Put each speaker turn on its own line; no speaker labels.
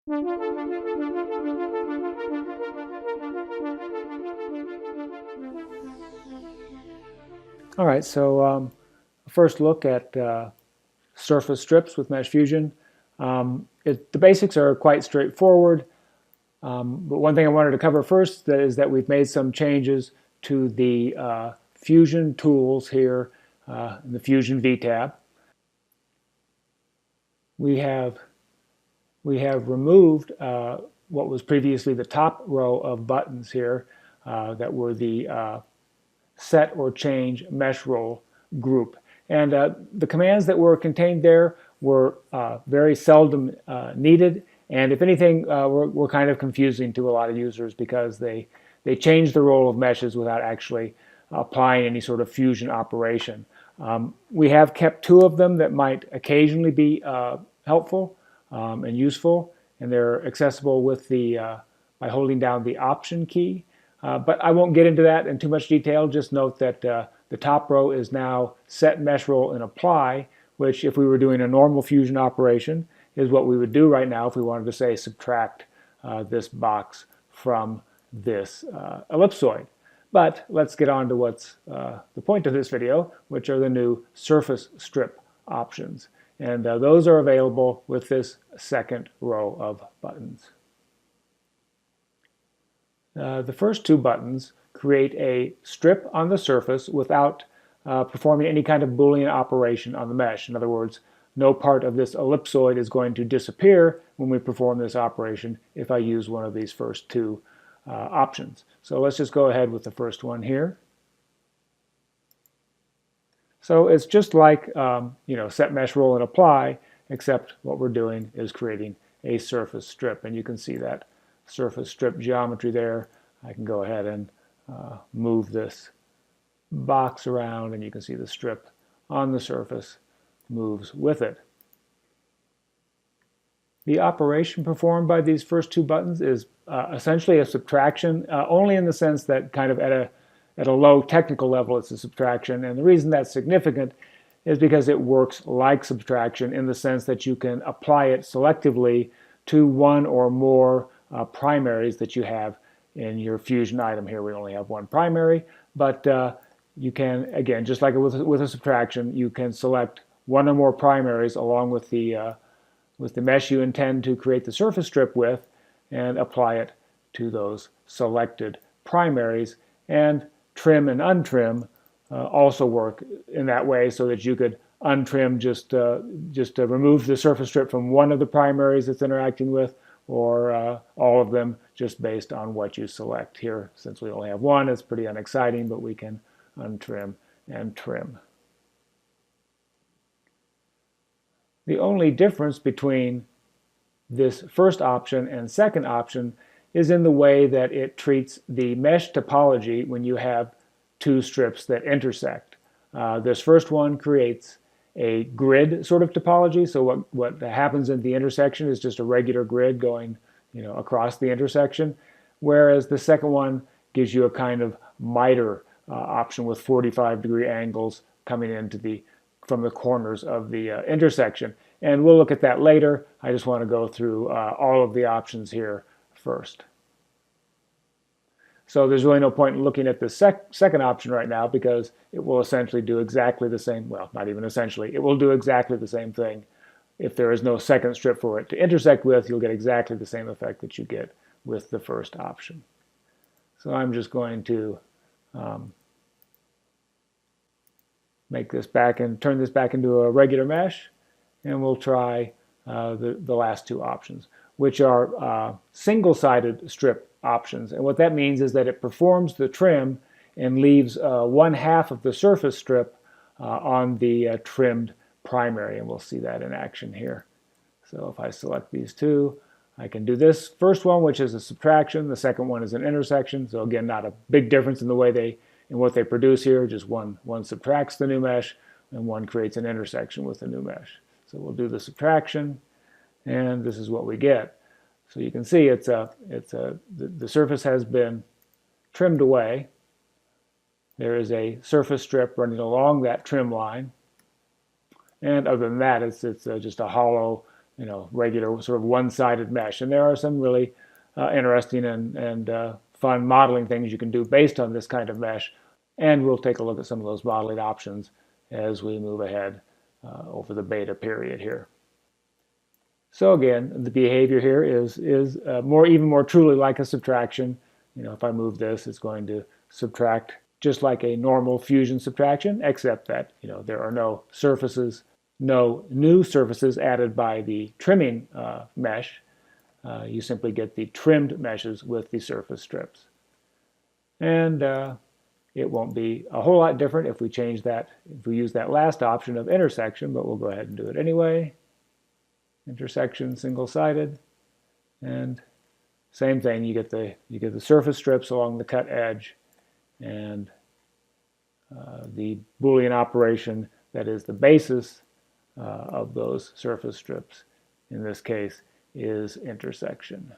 All right, so first look at surface strips with MeshFusion. The basics are quite straightforward, but one thing I wanted to cover first is that we've made some changes to the Fusion tools here in the Fusion V tab. We have removed what was previously the top row of buttons here that were the set or change mesh role group. And the commands that were contained there were very seldom needed, and if anything, were kind of confusing to a lot of users because they changed the role of meshes without actually applying any sort of fusion operation. We have kept two of them that might occasionally be helpful and useful, and they're accessible with by holding down the Option key. But I won't get into that in too much detail. Just note that the top row is now set mesh role and apply, which if we were doing a normal fusion operation is what we would do right now if we wanted to say subtract this box from this ellipsoid. But let's get on to what's the point of this video, which are the new surface strip options. And those are available with this second row of buttons. The first two buttons create a strip on the surface without performing any kind of Boolean operation on the mesh. In other words, no part of this ellipsoid is going to disappear when we perform this operation if I use one of these first two options. So let's just go ahead with the first one here. So it's just like set mesh role and apply, except what we're doing is creating a surface strip, and you can see that surface strip geometry there. I can go ahead and move this box around, and you can see the strip on the surface moves with it. The operation performed by these first two buttons is essentially a subtraction, only in the sense that kind of at a low technical level it's a subtraction, and the reason that's significant is because it works like subtraction in the sense that you can apply it selectively to one or more primaries that you have in your fusion item. Here we only have one primary, but you can, again, just like with a subtraction, you can select one or more primaries along with the mesh you intend to create the surface strip with and apply it to those selected primaries. And trim and untrim also work in that way, so that you could untrim just remove the surface strip from one of the primaries it's interacting with, or all of them just based on what you select. Here, since we only have one, it's pretty unexciting, but we can untrim and trim. The only difference between this first option and second option is in the way that it treats the mesh topology when you have two strips that intersect. This first one creates a grid sort of topology, so what happens in the intersection is just a regular grid going across the intersection, whereas the second one gives you a kind of miter option with 45-degree angles coming into from the corners of the intersection. And we'll look at that later. I just want to go through all of the options here first. So there's really no point in looking at the second option right now, because it will essentially do exactly the same, well, not even essentially, it will do exactly the same thing. If there is no second strip for it to intersect with, you'll get exactly the same effect that you get with the first option. So I'm just going to make this back and turn this back into a regular mesh, and we'll try the last two options, which are single-sided strip options. And what that means is that it performs the trim and leaves 1/2 of the surface strip on the trimmed primary, and we'll see that in action here. So if I select these two, I can do this first one, which is a subtraction. The second one is an intersection. So again, not a big difference in the way what they produce here. Just one subtracts the new mesh, and one creates an intersection with the new mesh. So we'll do the subtraction, and this is what we get. So you can see the surface has been trimmed away. There is a surface strip running along that trim line, and other than that, it's just a hollow regular sort of one-sided mesh. And there are some really interesting and fun modeling things you can do based on this kind of mesh. And we'll take a look at some of those modeling options as we move ahead over the beta period here. So again, the behavior here is even more truly like a subtraction. If I move this, it's going to subtract just like a normal Fusion subtraction, except that there are no surfaces, no new surfaces added by the trimming mesh. You simply get the trimmed meshes with the surface strips. And it won't be a whole lot different if we change that, if we use that last option of intersection, but we'll go ahead and do it anyway. Intersection, single-sided, and same thing. You get the surface strips along the cut edge, and the Boolean operation that is the basis of those surface strips in this case is intersection.